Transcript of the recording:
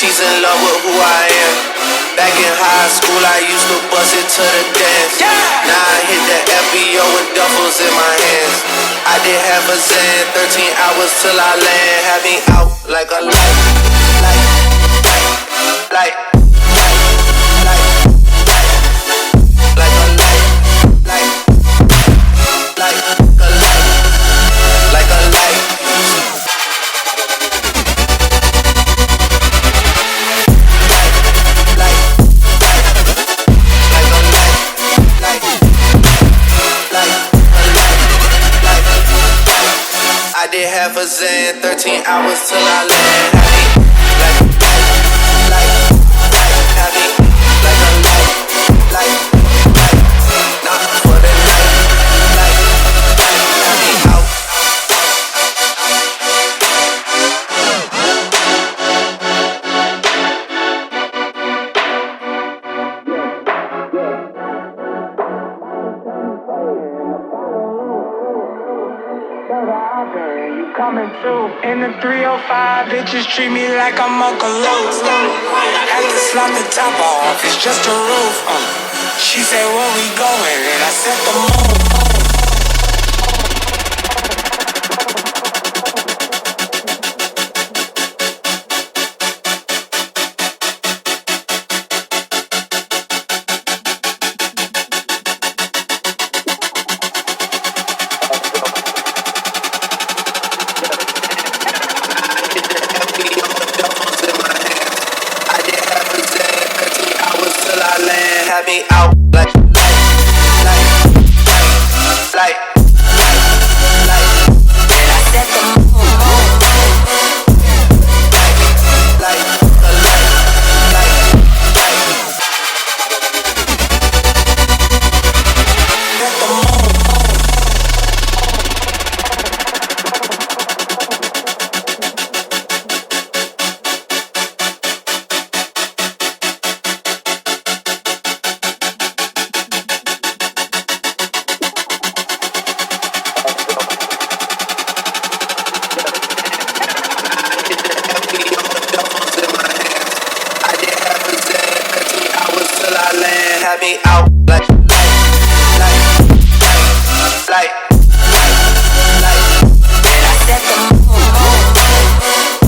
she's in love with who I am. Back in high school, I used to bust it to the dance. Now I hit the FBO with duffels in my hands. I did half a Zan, 13 hours till I land. Had me out like a light. I did half a Zan, 13 hours till I land. Had me had me like a light, not for the night, had me out. You coming through in the 305, bitches treat me like I'm Uncle Luke. Had to slap the top off, it's just a roof. She said, where we going? And I said the moon. Had me out.